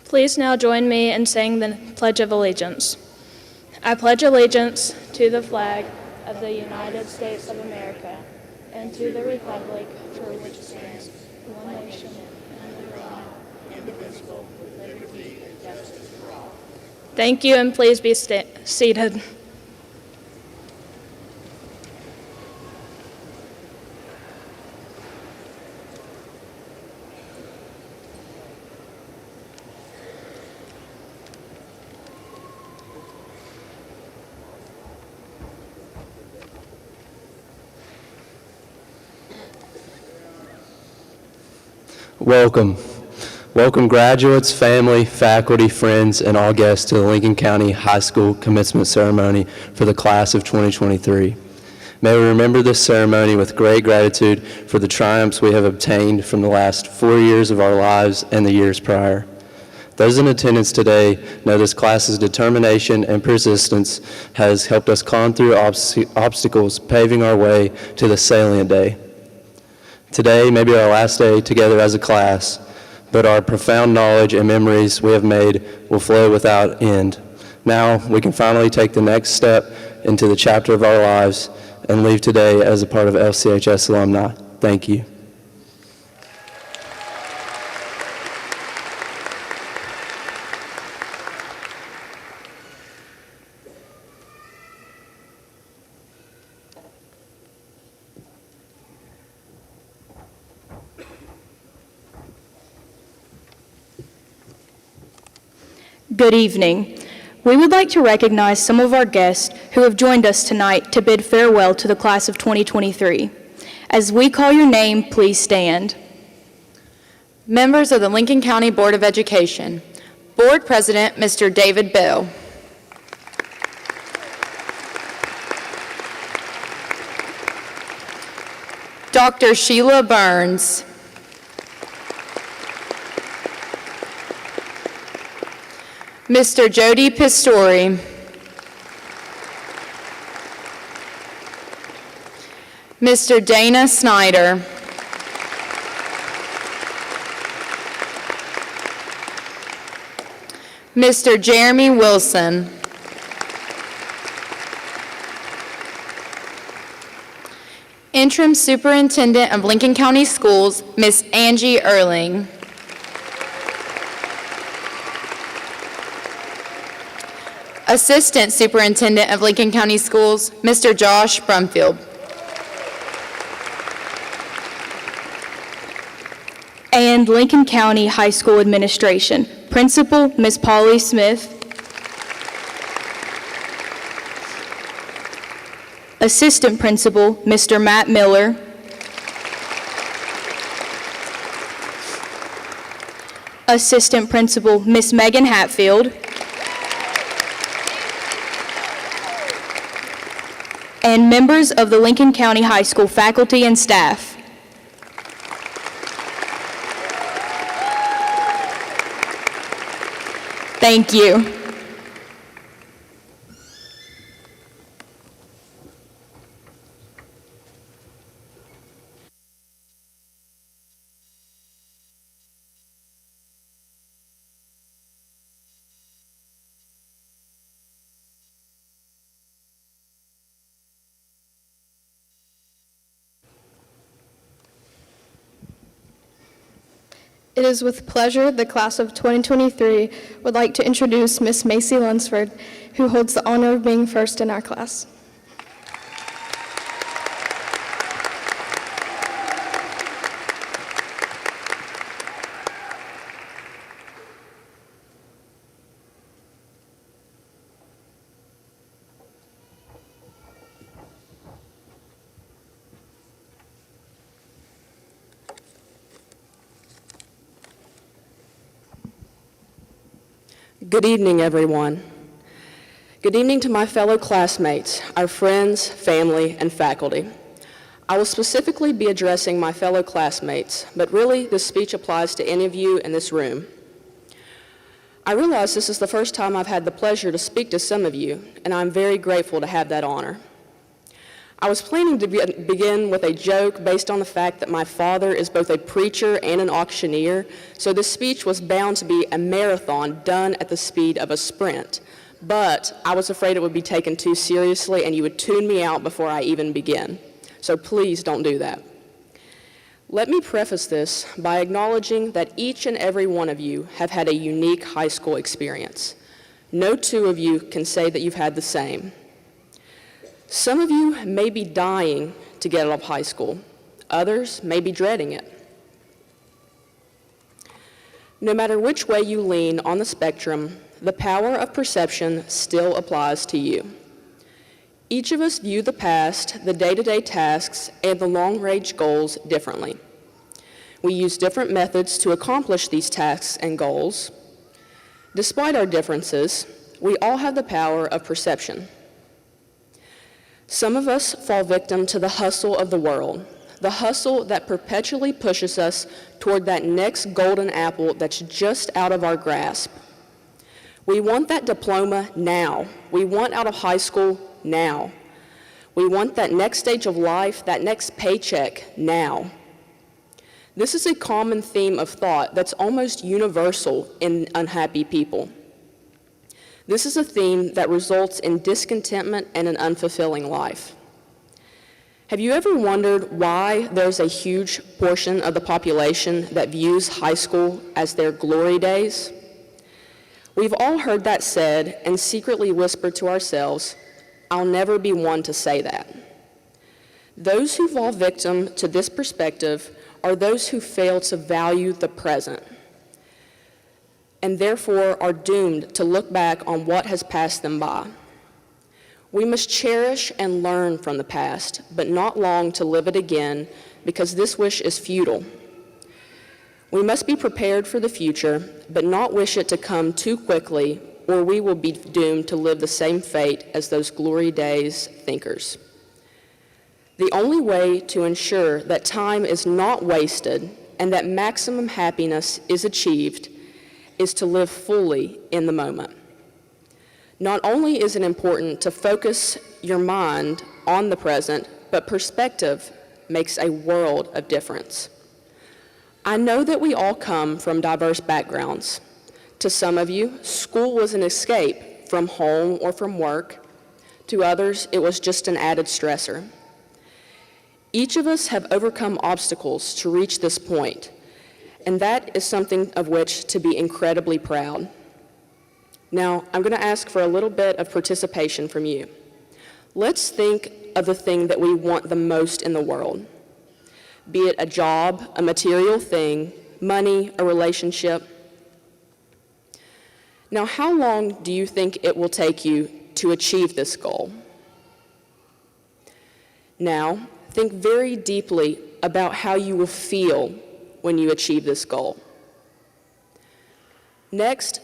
Please now join me in saying the Pledge of Allegiance. I pledge allegiance to the flag of the United States of America and to the republic for which it stands, one nation, under God, indivisible, with liberty and justice for all. Thank you, and please be seated. Welcome. Welcome graduates, family, faculty, friends, and all guests to the Lincoln County High School Commencement Ceremony for the class of 2023. May we remember this ceremony with great gratitude for the triumphs we have obtained from the last 4 years of our lives and the years prior. Those in attendance today know this class's determination and persistence has helped us con through obstacles, paving our way to the salient day. Today may be our last day together as a class, but our profound knowledge and memories we have made will flow without end. Now we can finally take the next step into the chapter of our lives and leave today as a part of LCHS alumni. Thank you. Good evening. We would like to recognize some of our guests who have joined us tonight to bid farewell to the class of 2023. As we call your name, please stand. Members of the Lincoln County Board of Education. Board President, Mr. David Bell. Dr. Sheila Burns. Mr. Jody Pistori. Mr. Dana Snyder. Mr. Jeremy Wilson. Interim Superintendent of Lincoln County Schools, Ms. Angie Erling. Assistant Superintendent of Lincoln County Schools, Mr. Josh Brumfield. And Lincoln County High School Administration, Principal, Ms. Polly Smith. Assistant Principal, Mr. Matt Miller. Assistant Principal, Ms. Megan Hatfield. And members of the Lincoln County High School faculty and staff. Thank you. It is with pleasure the class of 2023 would like to introduce Miss Macy Lunsford, who holds the honor of being first in our class. Good evening, everyone. Good evening to my fellow classmates, our friends, family, and faculty. I will specifically be addressing my fellow classmates, but really this speech applies to any of you in this room. I realize this is the first time I've had the pleasure to speak to some of you, and I'm very grateful to have that honor. I was planning to begin with a joke based on the fact that my father is both a preacher and an auctioneer, so this speech was bound to be a marathon done at the speed of a sprint. But I was afraid it would be taken too seriously and you would tune me out before I even begin. So please don't do that. Let me preface this by acknowledging that each and every one of you have had a unique high school experience. No two of you can say that you've had the same. Some of you may be dying to get out of high school. Others may be dreading it. No matter which way you lean on the spectrum, the power of perception still applies to you. Each of us view the past, the day-to-day tasks, and the long-range goals differently. We use different methods to accomplish these tasks and goals. Despite our differences, we all have the power of perception. Some of us fall victim to the hustle of the world, the hustle that perpetually pushes us toward that next golden apple that's just out of our grasp. We want that diploma now. We want out of high school now. We want that next stage of life, that next paycheck now. This is a common theme of thought that's almost universal in unhappy people. This is a theme that results in discontentment and an unfulfilling life. Have you ever wondered why there's a huge portion of the population that views high school as their glory days? We've all heard that said and secretly whispered to ourselves, "I'll never be one to say that." Those who fall victim to this perspective are those who fail to value the present, and therefore are doomed to look back on what has passed them by. We must cherish and learn from the past, but not long to live it again, because this wish is futile. We must be prepared for the future, but not wish it to come too quickly, or we will be doomed to live the same fate as those glory days thinkers. The only way to ensure that time is not wasted and that maximum happiness is achieved is to live fully in the moment. Not only is it important to focus your mind on the present, but perspective makes a world of difference. I know that we all come from diverse backgrounds. To some of you, school was an escape from home or from work. To others, it was just an added stressor. Each of us have overcome obstacles to reach this point, and that is something of which to be incredibly proud. Now, I'm going to ask for a little bit of participation from you. Let's think of the thing that we want the most in the world, be it a job, a material thing, money, a relationship. Now, how long do you think it will take you to achieve this goal? Now, think very deeply about how you will feel when you achieve this goal. Next,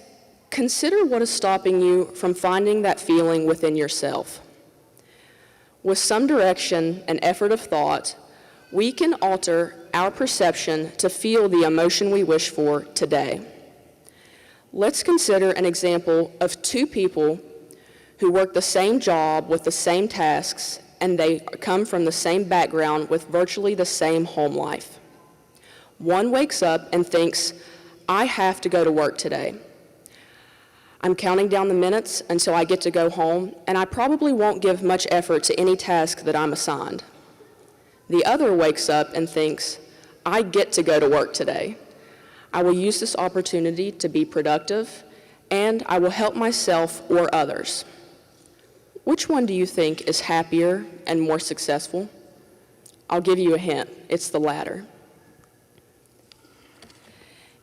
consider what is stopping you from finding that feeling within yourself. With some direction and effort of thought, we can alter our perception to feel the emotion we wish for today. Let's consider an example of two people who work the same job with the same tasks, and they come from the same background with virtually the same home life. One wakes up and thinks, "I have to go to work today. I'm counting down the minutes until I get to go home, and I probably won't give much effort to any task that I'm assigned." The other wakes up and thinks, "I get to go to work today. I will use this opportunity to be productive, and I will help myself or others." Which one do you think is happier and more successful? I'll give you a hint. It's the latter.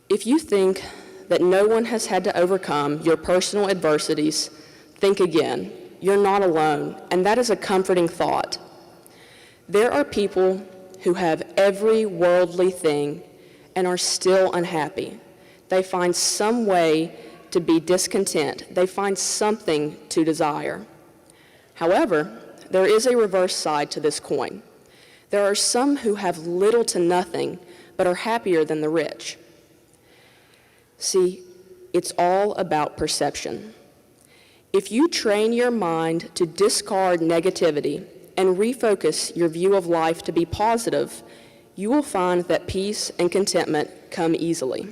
If you think that no one has had to overcome your personal adversities, think again. You're not alone, and that is a comforting thought. There are people who have every worldly thing and are still unhappy. They find some way to be discontent. They find something to desire. However, there is a reverse side to this coin. There are some who have little to nothing but are happier than the rich. See, it's all about perception. If you train your mind to discard negativity and refocus your view of life to be positive, you will find that peace and contentment come easily.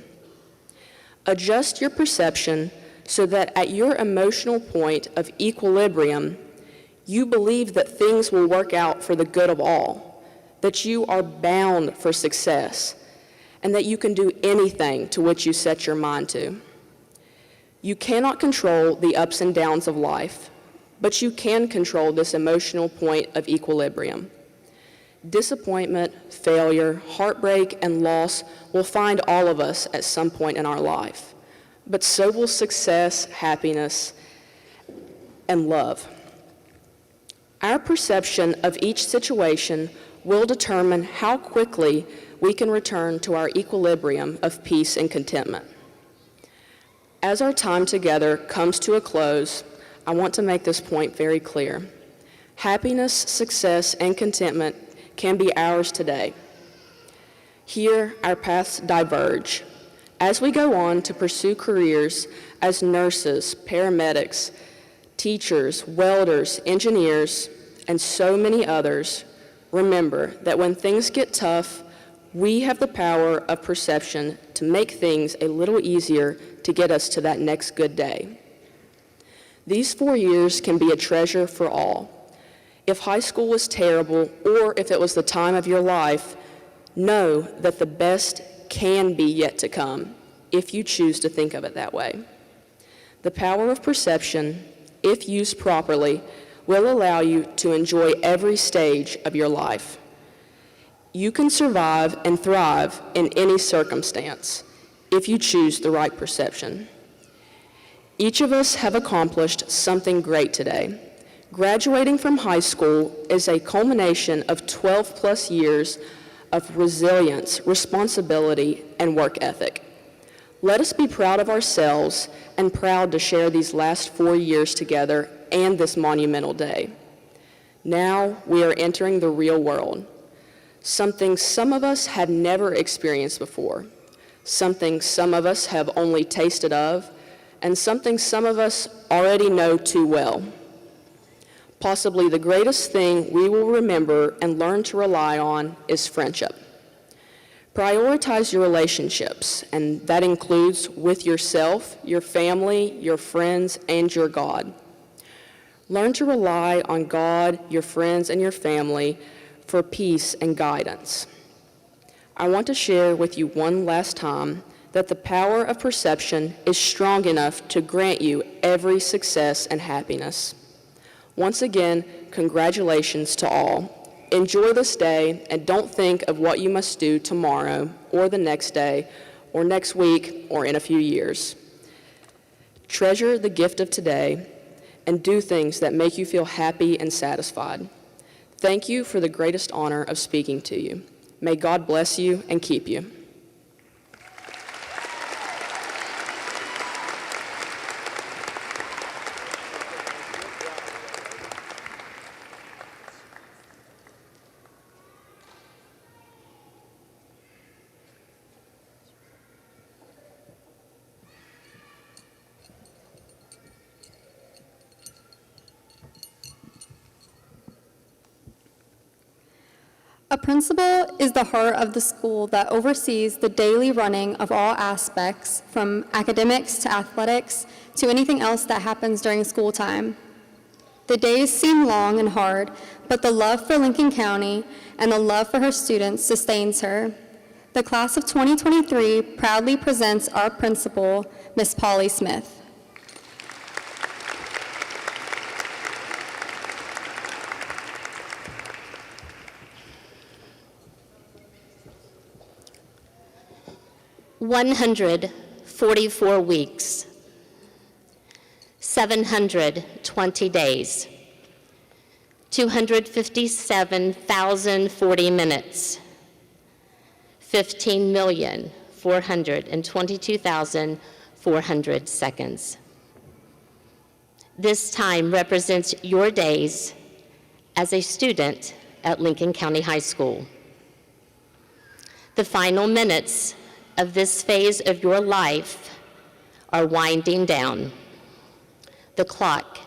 Adjust your perception so that at your emotional point of equilibrium, you believe that things will work out for the good of all, that you are bound for success, and that you can do anything to which you set your mind to. You cannot control the ups and downs of life, but you can control this emotional point of equilibrium. Disappointment, failure, heartbreak, and loss will find all of us at some point in our life, but so will success, happiness, and love. Our perception of each situation will determine how quickly we can return to our equilibrium of peace and contentment. As our time together comes to a close, I want to make this point very clear. Happiness, success, and contentment can be ours today. Here, our paths diverge. As we go on to pursue careers as nurses, paramedics, teachers, welders, engineers, and so many others, remember that when things get tough, we have the power of perception to make things a little easier to get us to that next good day. These 4 years can be a treasure for all. If high school was terrible, or if it was the time of your life, know that the best can be yet to come, if you choose to think of it that way. The power of perception, if used properly, will allow you to enjoy every stage of your life. You can survive and thrive in any circumstance, if you choose the right perception. Each of us have accomplished something great today. Graduating from high school is a culmination of 12+ years of resilience, responsibility, and work ethic. Let us be proud of ourselves and proud to share these last 4 years together and this monumental day. Now we are entering the real world, something some of us had never experienced before, something some of us have only tasted of, and something some of us already know too well. Possibly the greatest thing we will remember and learn to rely on is friendship. Prioritize your relationships, and that includes with yourself, your family, your friends, and your God. Learn to rely on God, your friends, and your family for peace and guidance. I want to share with you one last time that the power of perception is strong enough to grant you every success and happiness. Once again, congratulations to all. Enjoy this day and don't think of what you must do tomorrow or the next day or next week or in a few years. Treasure the gift of today and do things that make you feel happy and satisfied. Thank you for the greatest honor of speaking to you. May God bless you and keep you. A principal is the heart of the school that oversees the daily running of all aspects, from academics to athletics to anything else that happens during school time. The days seem long and hard, but the love for Lincoln County and the love for her students sustains her. The class of 2023 proudly presents our principal, Miss Polly Smith. "144 weeks, 720 days, 257,040 minutes, 15,422,400 seconds. This time represents your days as a student at Lincoln County High School. The final minutes of this phase of your life are winding down. The clock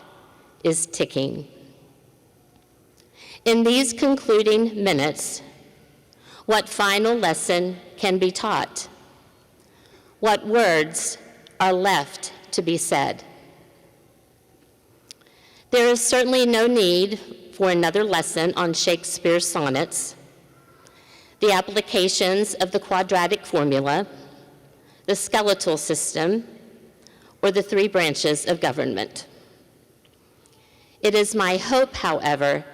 is ticking. In these concluding minutes, what final lesson can be taught? What words are left to be said? There is certainly no need for another lesson on Shakespeare's sonnets, the applications of the quadratic formula, the skeletal system, or the three branches of government. It is my hope, however,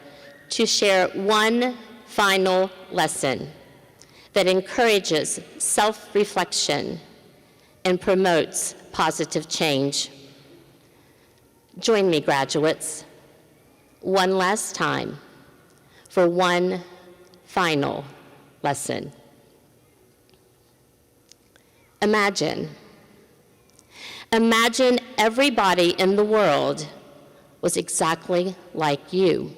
to share one final lesson that encourages self-reflection and promotes positive change. Join me, graduates, one last time for one final lesson. Imagine everybody in the world was exactly like you.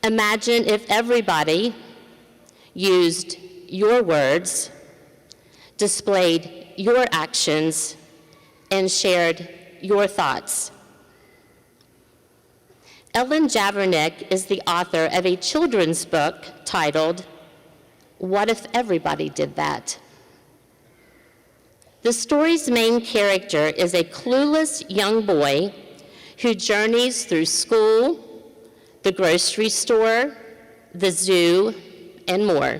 Imagine if everybody used your words, displayed your actions, and shared your thoughts. Ellen Javernick is the author of a children's book titled, "What If Everybody Did That?" The story's main character is a clueless young boy who journeys through school, the grocery store, the zoo, and more.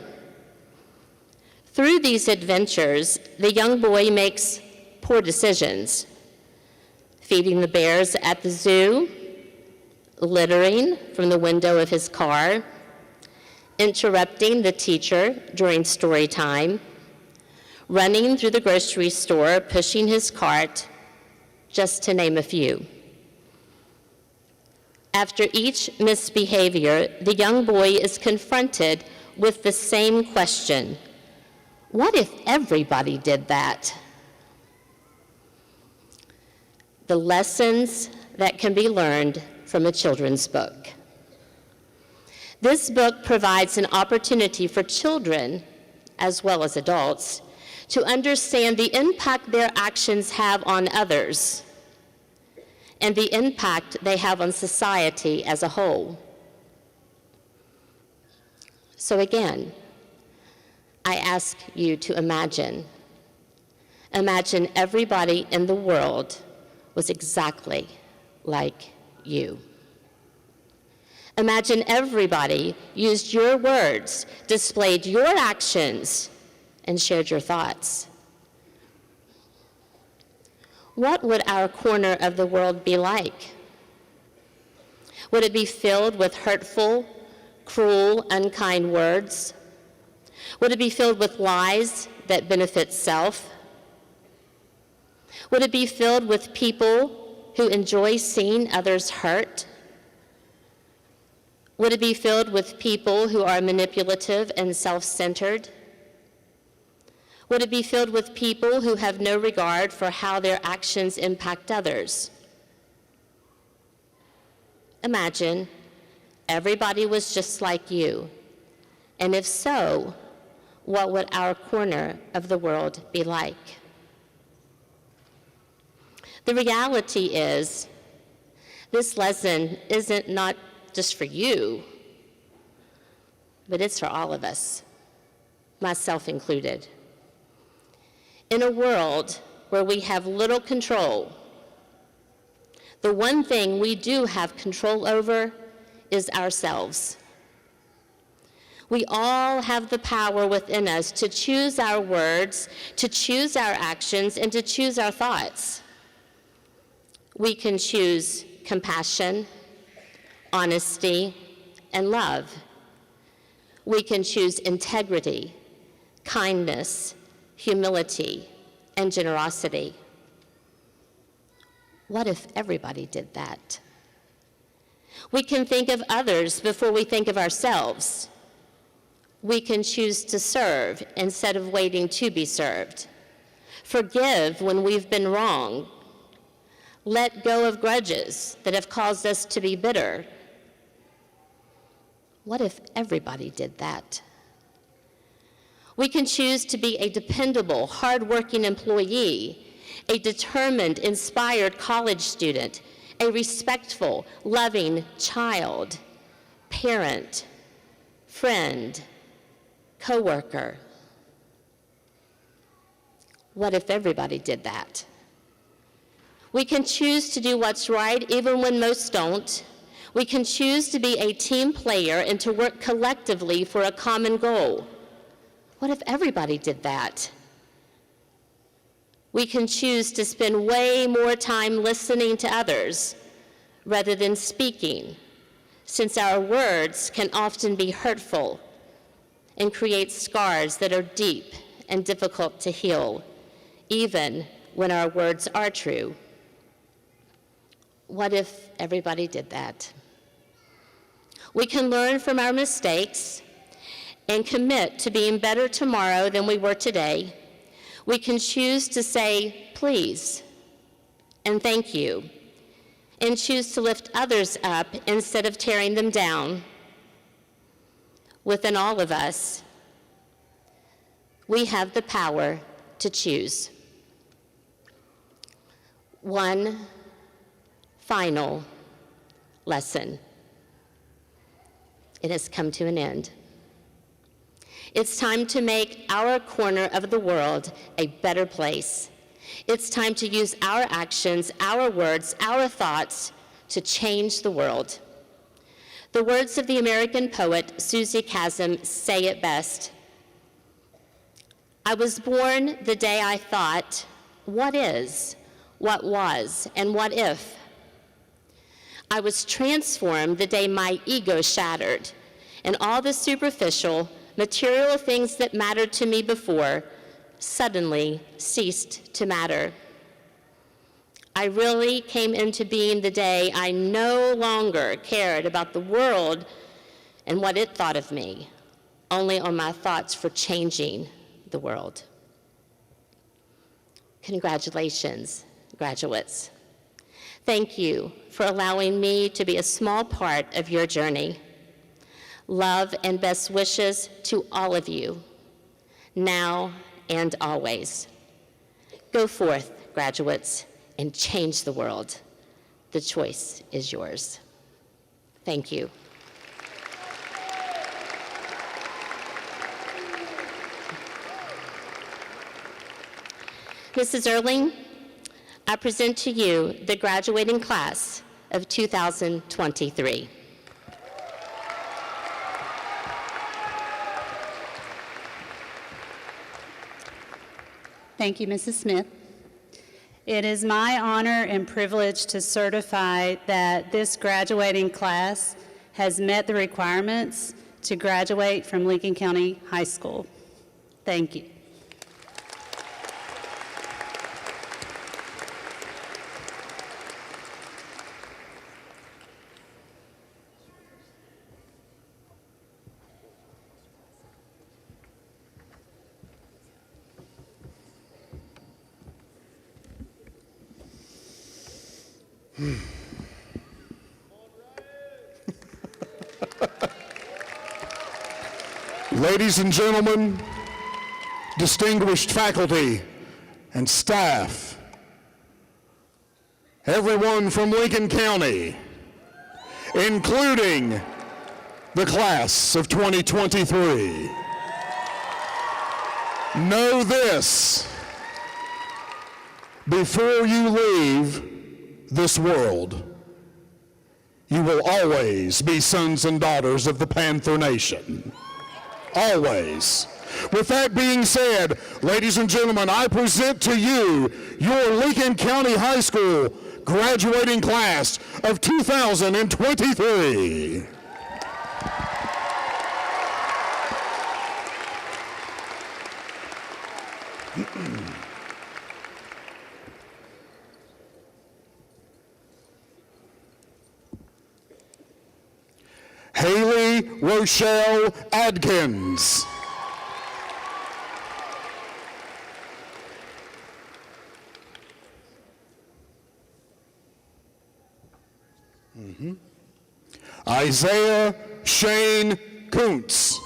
Through these adventures, the young boy makes poor decisions, feeding the bears at the zoo, littering from the window of his car, interrupting the teacher during story time, running through the grocery store, pushing his cart, just to name a few. After each misbehavior, the young boy is confronted with the same question: what if everybody did that? The lessons that can be learned from a children's book. This book provides an opportunity for children, as well as adults, to understand the impact their actions have on others and the impact they have on society as a whole. So again, I ask you to imagine everybody in the world was exactly like you. Imagine everybody used your words, displayed your actions, and shared your thoughts. What would our corner of the world be like? Would it be filled with hurtful, cruel, unkind words? Would it be filled with lies that benefit self? Would it be filled with people who enjoy seeing others hurt? Would it be filled with people who are manipulative and self-centered? Would it be filled with people who have no regard for how their actions impact others? Imagine everybody was just like you, and if so, what would our corner of the world be like? The reality is, this lesson isn't not just for you, but it's for all of us, myself included. In a world where we have little control, the one thing we do have control over is ourselves. We all have the power within us to choose our words, to choose our actions, and to choose our thoughts. We can choose compassion, honesty, and love. We can choose integrity, kindness, humility, and generosity. What if everybody did that? We can think of others before we think of ourselves. We can choose to serve instead of waiting to be served. Forgive when we've been wrong. Let go of grudges that have caused us to be bitter. What if everybody did that? We can choose to be a dependable, hardworking employee, a determined, inspired college student, a respectful, loving child, parent, friend, coworker. What if everybody did that? We can choose to do what's right even when most don't. We can choose to be a team player and to work collectively for a common goal. What if everybody did that? We can choose to spend way more time listening to others rather than speaking, since our words can often be hurtful and create scars that are deep and difficult to heal, even when our words are true. What if everybody did that? We can learn from our mistakes and commit to being better tomorrow than we were today. We can choose to say please and thank you, and choose to lift others up instead of tearing them down. Within all of us, we have the power to choose. One final lesson. It has come to an end. It's time to make our corner of the world a better place. It's time to use our actions, our words, our thoughts to change the world. The words of the American poet Susie Chasm say it best. I was born the day I thought, what is, what was, and what if? I was transformed the day my ego shattered, and all the superficial, material things that mattered to me before suddenly ceased to matter. I really came into being the day I no longer cared about the world and what it thought of me, only on my thoughts for changing the world. Congratulations, graduates. Thank you for allowing me to be a small part of your journey. Love and best wishes to all of you, now and always. Go forth, graduates, and change the world. The choice is yours. Thank you. Mrs. Erling, I present to you the graduating class of 2023. Thank you, Mrs. Smith. It is my honor and privilege to certify that this graduating class has met the requirements to graduate from Lincoln County High School. Thank you. Ladies and gentlemen, distinguished faculty and staff, everyone from Lincoln County, including the class of 2023, know this: before you leave this world, you will always be sons and daughters of the Panther Nation. Always. With that being said, ladies and gentlemen, I present to you your Lincoln County High School graduating class of 2023. Haley Rochelle Adkins. Isaiah Shane Kuntz.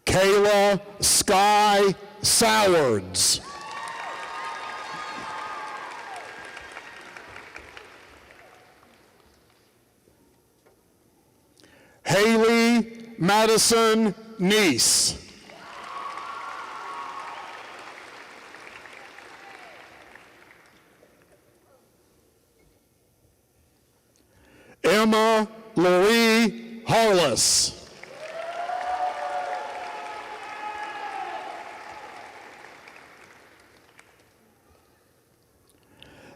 Kayla Sky Sowards. Madison Neese. Emma Laurie Harless.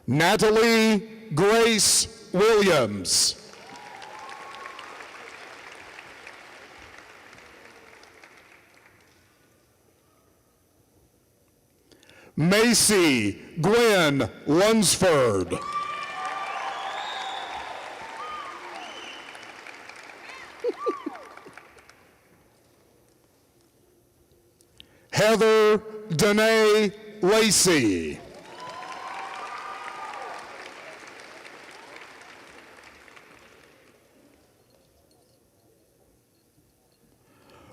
Natalie Grace Williams. Macy Gwen Lunsford. Heather Danae Lacey.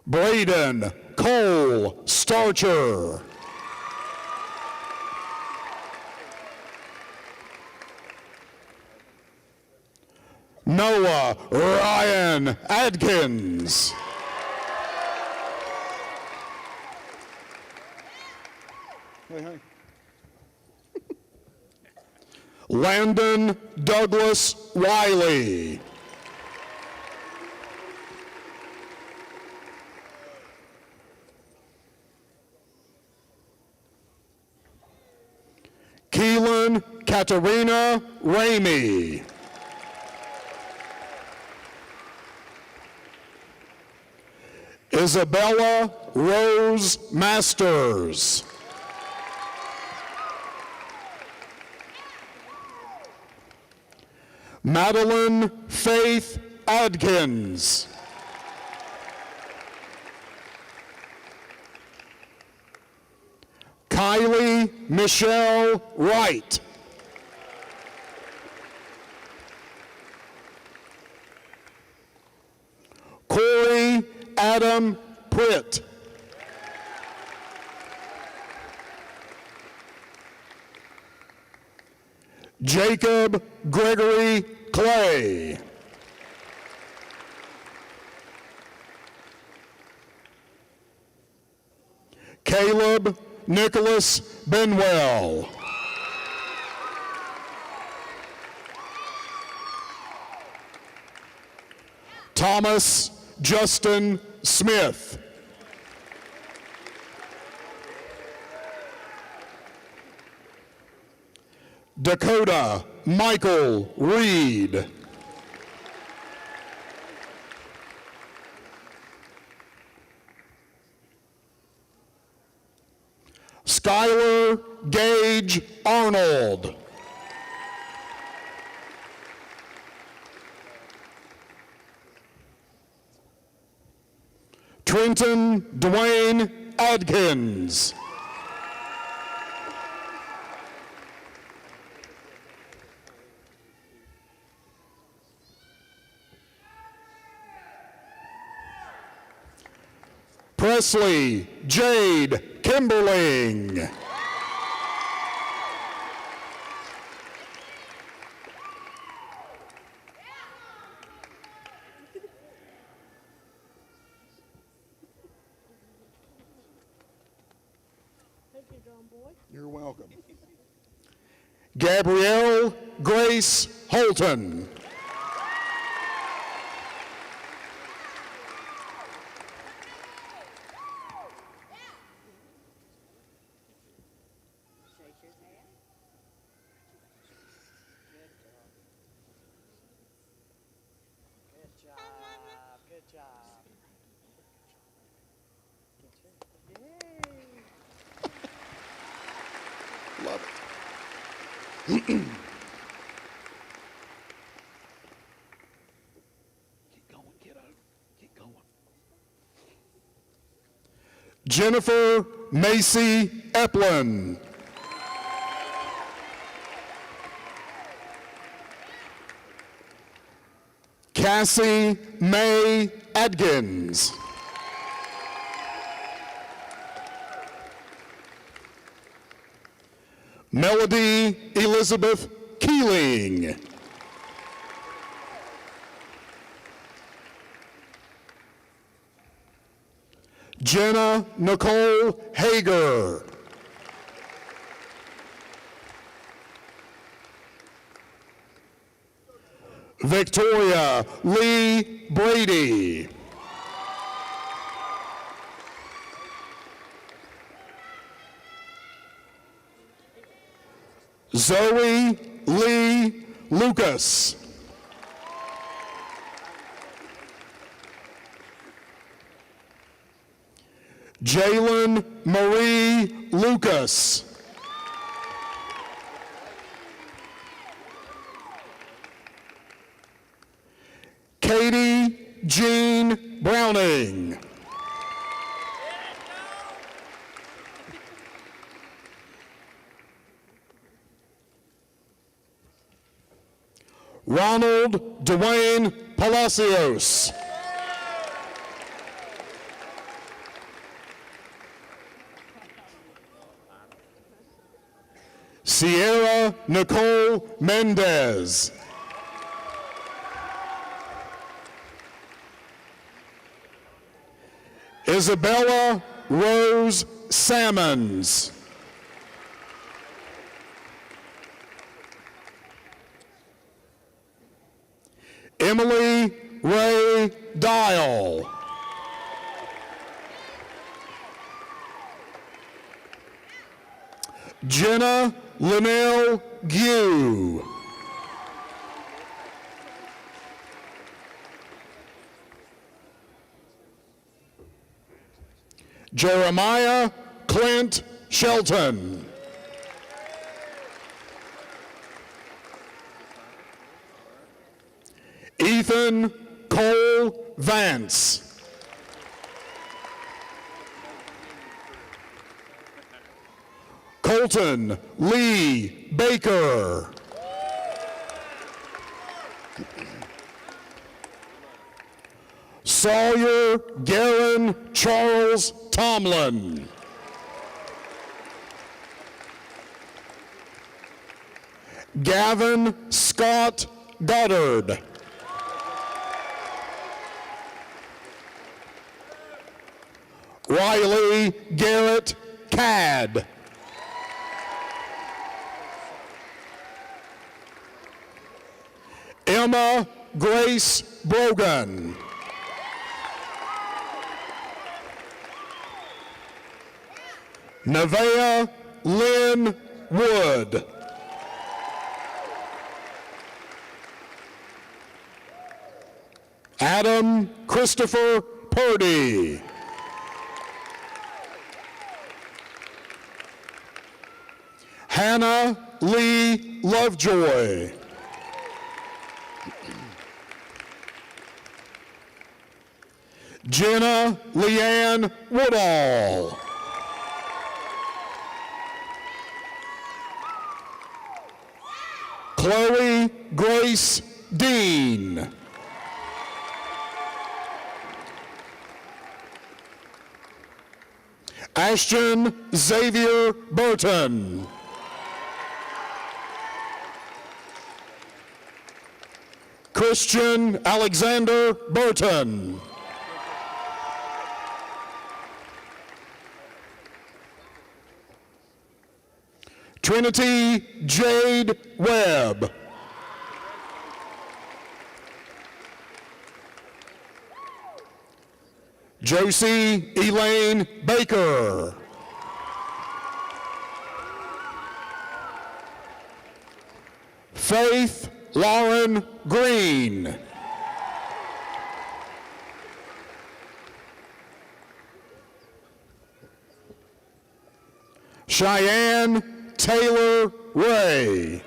Braden Cole Starcher. Noah Ryan Adkins. Hey. Landon Douglas Wiley. Keelan Katarina Ramey. Isabella Rose Masters. Madeline Faith Adkins. Kylie Michelle Wright. Corey Adam Pritt. Jacob Gregory Clay. Caleb Nicholas Benwell. Thomas Justin Smith. Dakota Michael Reed. Skylar Gage Arnold. Trenton Dwayne Adkins. Presley Jade Kimberling. You're welcome. Gabrielle Grace Holton. Love it. Keep going, kiddo. Keep going. Jennifer Macy Eplin. Cassie May Adkins. Melody Elizabeth Keeling. Jenna Nicole Hager. Victoria Lee Brady. Zoe Lee Lucas. Jalen Marie Lucas. Katie Jean Browning. Ronald Dwayne Palacios. Sierra Nicole Mendez. Isabella Rose Salmons. Emily Ray Dial. Jenna Linnell Gue. Jeremiah Clint Shelton. Ethan Cole Vance. Colton Lee Baker. Sawyer Garen Charles Tomlin. Gavin Scott Goddard. Riley Garrett Cadd. Emma Grace Brogan. Nevaeh Lynn Wood. Adam Christopher Purdy. Hannah Lee Lovejoy. Jenna Leanne Woodall. Chloe Grace Dean. Ashton Xavier Burton. Christian Alexander Burton. Trinity Jade Webb. Josie Elaine Baker. Faith Lauren Green. Cheyenne Taylor Ray.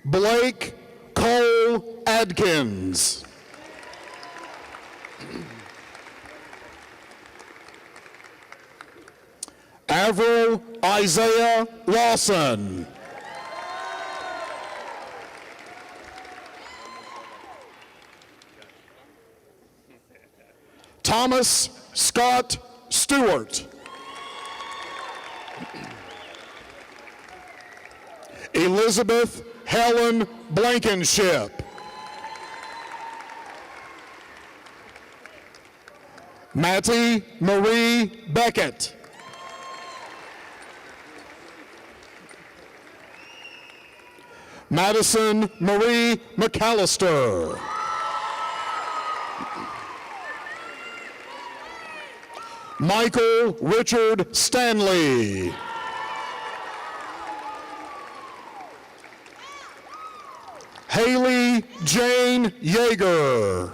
Blake Cole Adkins. Avril Isaiah Lawson. Thomas Scott Stewart. Elizabeth Helen Blankenship. Mattie Marie Beckett. Madison Marie McAllister. Michael Richard Stanley. Haley Jane Yeager.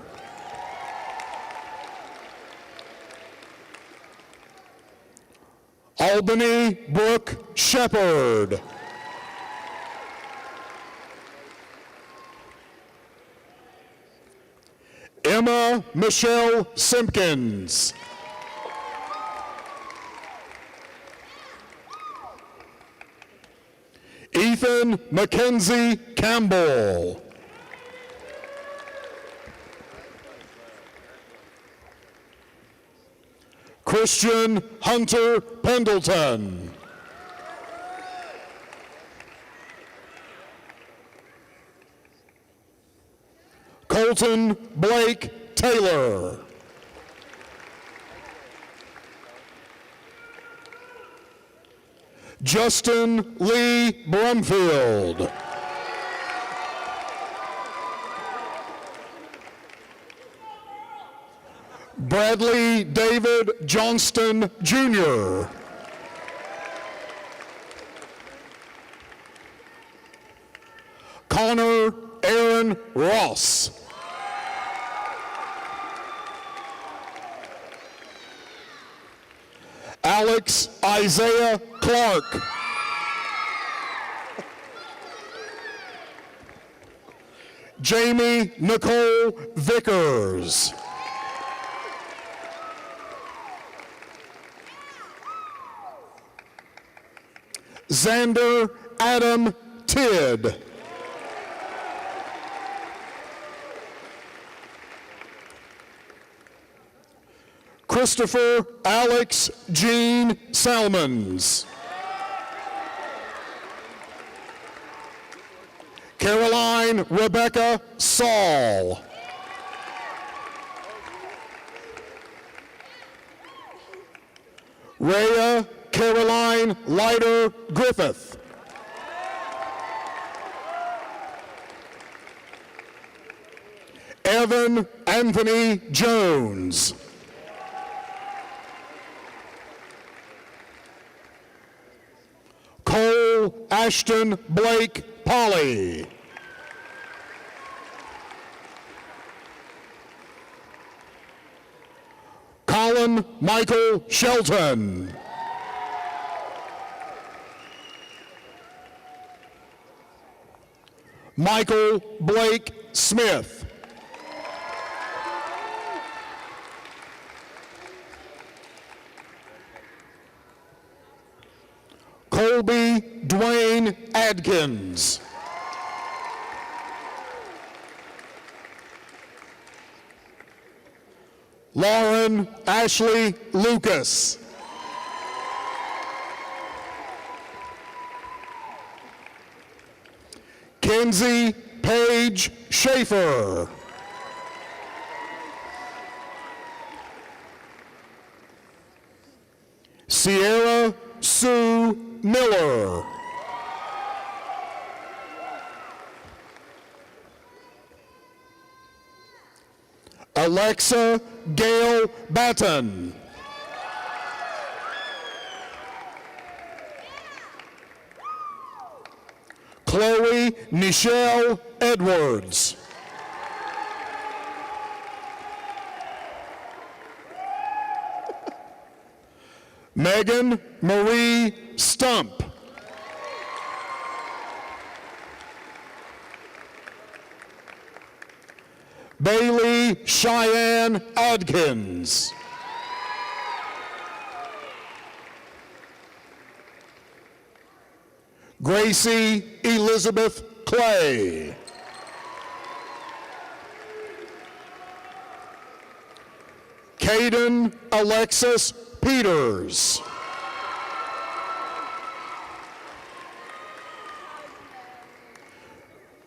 Albany Brooke Shepard. Emma Michelle Simpkins. Ethan Mackenzie Campbell. Christian Hunter Pendleton. Colton Blake Taylor. Justin Lee Brumfield. Bradley David Johnston, Jr. Connor Aaron Ross. Alex Isaiah Clark. Jamie Nicole Vickers. Xander Adam Tidd. Christopher Alex Jean Salmons. Caroline Rebecca Saul. Rhea Caroline Leiter Griffith. Evan Anthony Jones. Cole Ashton Blake Polly. Colin Michael Shelton. Michael Blake Smith. Colby Dwayne Adkins. Lauren Ashley Lucas. Kenzie Paige Schaefer. Sierra Sue Miller. Alexa Gail Batten. Chloe Nichelle Edwards. Megan Marie Stump. Bailey Cheyenne Adkins. Gracie Elizabeth Clay. Caden Alexis Peters.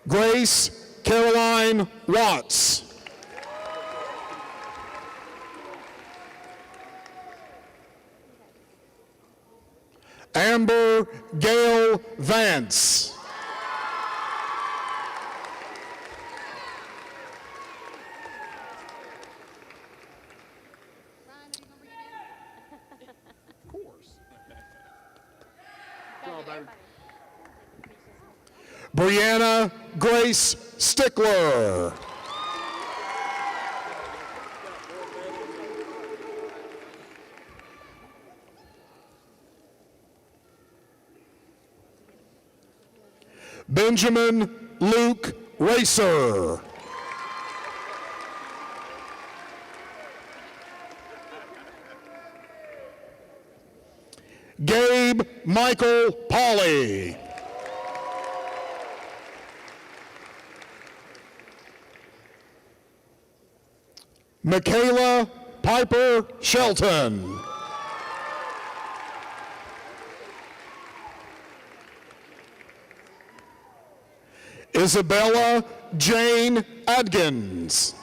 Grace Caroline Watts. Amber Gail Vance. Brianna Grace Stickler. Benjamin Luke Racer. Gabe Michael Pauley. Michaela Piper Shelton. Isabella Jane Adkins.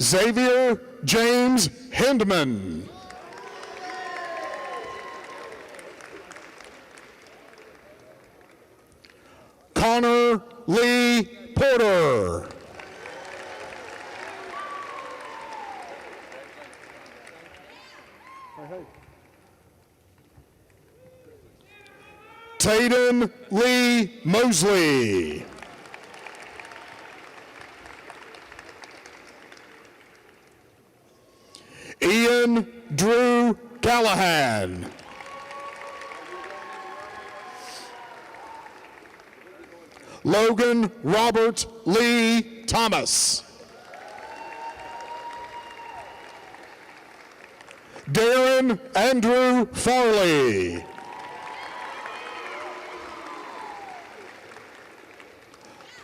Xavier James Hindman. Connor Lee Porter. Tatum Lee Mosley. Ian Drew Callahan. Logan Robert Lee Thomas. Darren Andrew Farley.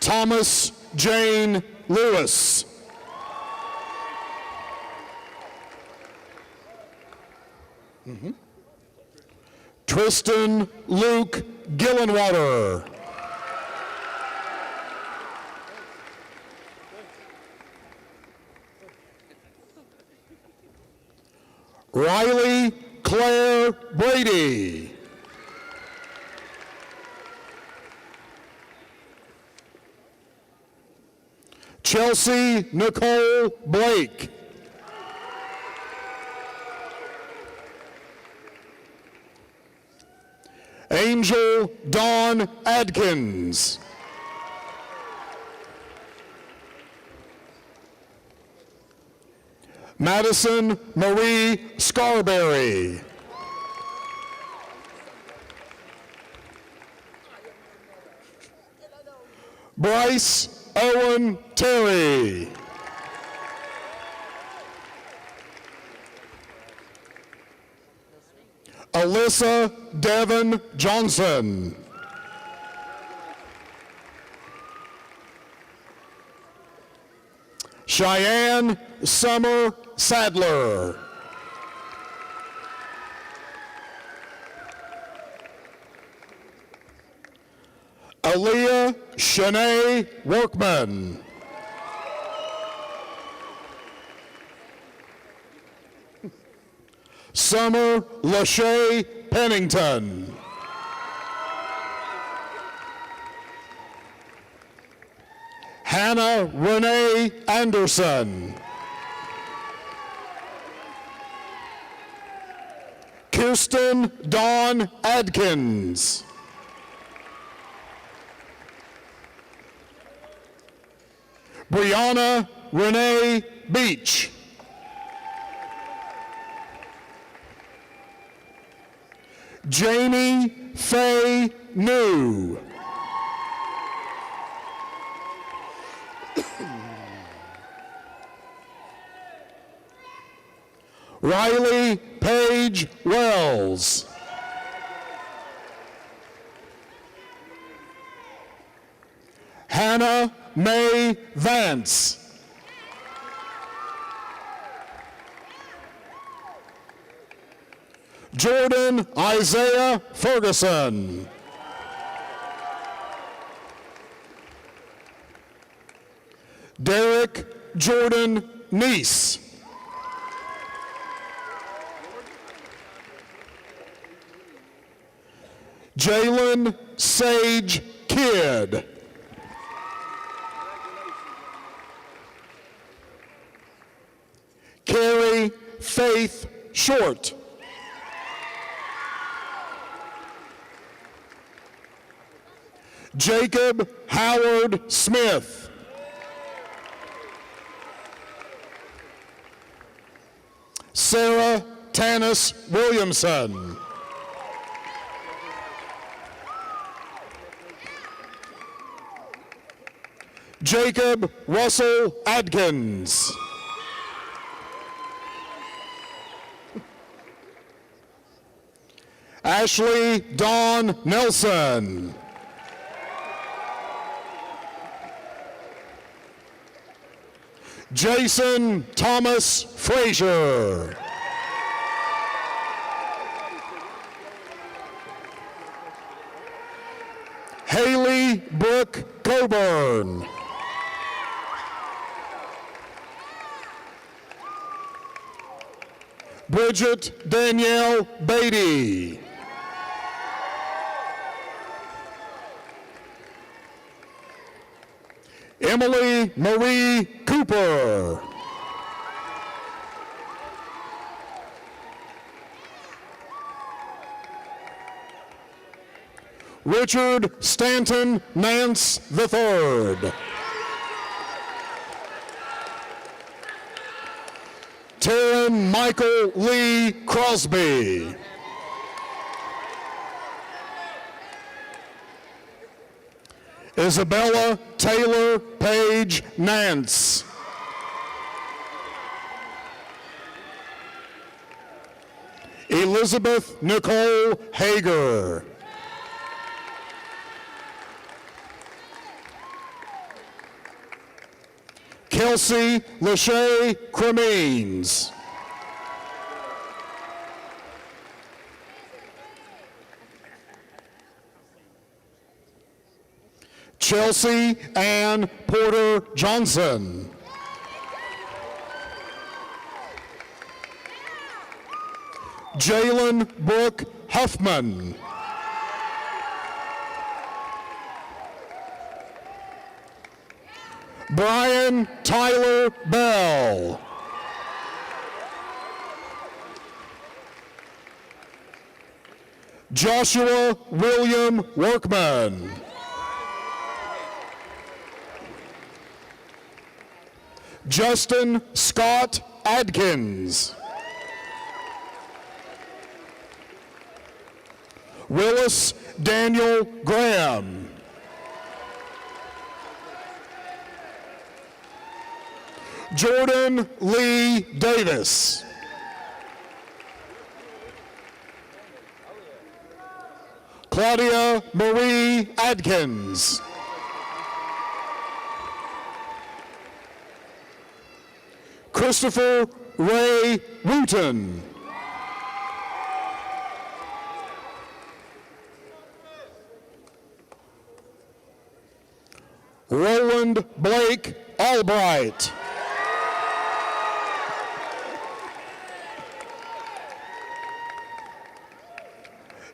Thomas Jane Lewis. Tristan Luke Gillenwater. Riley Claire Brady. Chelsea Nicole Blake. Angel Dawn Adkins. Madison Marie Scarberry. Bryce Owen Terry. Alyssa Devon Johnson. Cheyenne Summer Sadler. Aaliyah Shanae Workman. Summer Lachey Pennington. Hannah Renee Anderson. Kirsten Dawn Adkins. Brianna Renee Beach. Jamie Faye New. Riley Paige Wells. Hannah Mae Vance. Jordan Isaiah Ferguson. Derek Jordan Neese. Jalen Sage Kidd. Carrie Faith Short. Jacob Howard Smith. Sarah Tanis Williamson. Jacob Russell Adkins. Ashley Dawn Nelson. Jason Thomas Frazier. Haley Brooke Coburn. Bridget Danielle Beatty. Emily Marie Cooper. Richard Stanton Nance III. Taryn Michael Lee Crosby. Isabella Taylor Page Nance. Elizabeth Nicole Hager. Kelsey Lachey Cremines. Chelsea Ann Porter Johnson. Jalen Brooke Huffman. Brian Tyler Bell. Joshua William Workman. Justin Scott Adkins. Willis Daniel Graham. Jordan Lee Davis. Claudia Marie Adkins. Christopher Ray Wooten. Roland Blake Albright.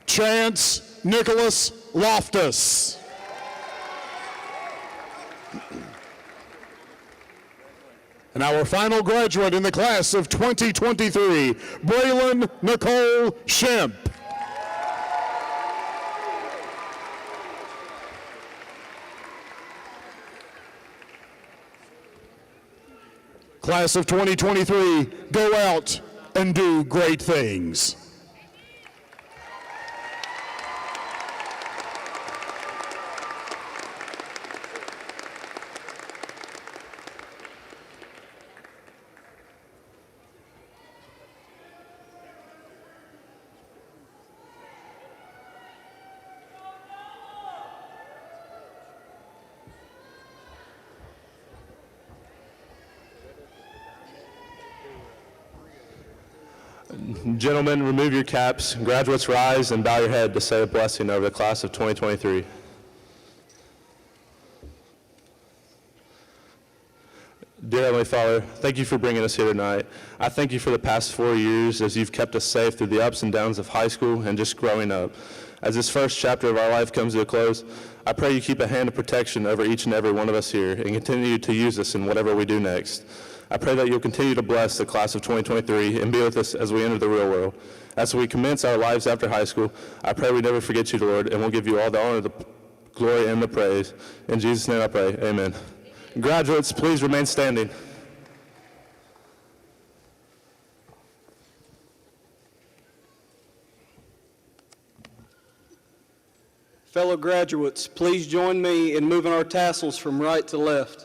Chance Nicholas Loftus. And our final graduate in the class of 2023, Braylon Nicole Shemp. Class of 2023, go out and do great things. Gentlemen, remove your caps. Graduates, rise and bow your head to say a blessing over the class of 2023. Dear Heavenly Father, thank you for bringing us here tonight. I thank you for the past 4 years as you've kept us safe through the ups and downs of high school and just growing up. As this first chapter of our life comes to a close, I pray you keep a hand of protection over each and every one of us here and continue to use us in whatever we do next. I pray that you'll continue to bless the class of 2023 and be with us as we enter the real world. As we commence our lives after high school, I pray we never forget you, Lord, and we'll give you all the honor, the glory, and the praise. In Jesus' name I pray, amen. Graduates, please remain standing. Fellow graduates, please join me in moving our tassels from right to left.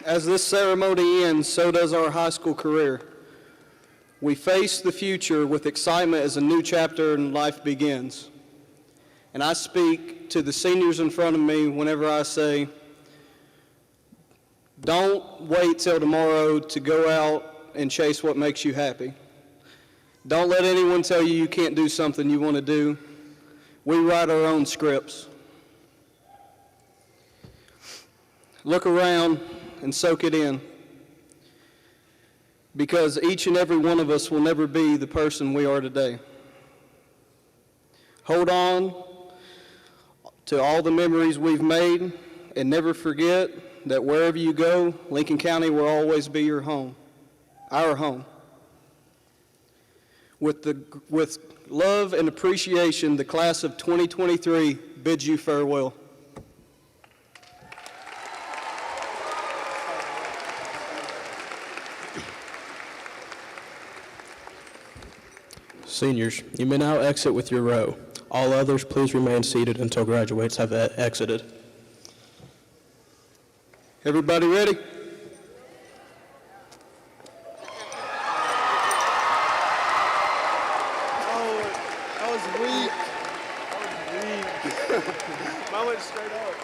As this ceremony ends, so does our high school career. We face the future with excitement as a new chapter in life begins. And I speak to the seniors in front of me whenever I say, don't wait till tomorrow to go out and chase what makes you happy. Don't let anyone tell you you can't do something you want to do. We write our own scripts. Look around and soak it in, because each and every one of us will never be the person we are today. Hold on to all the memories we've made, and never forget that wherever you go, Lincoln County will always be your home, our home. With love and appreciation, the class of 2023 bids you farewell. Seniors, you may now exit with your row. All others, please remain seated until graduates have exited. Everybody ready? Oh, that was weak. That was weak. Mine went straight up.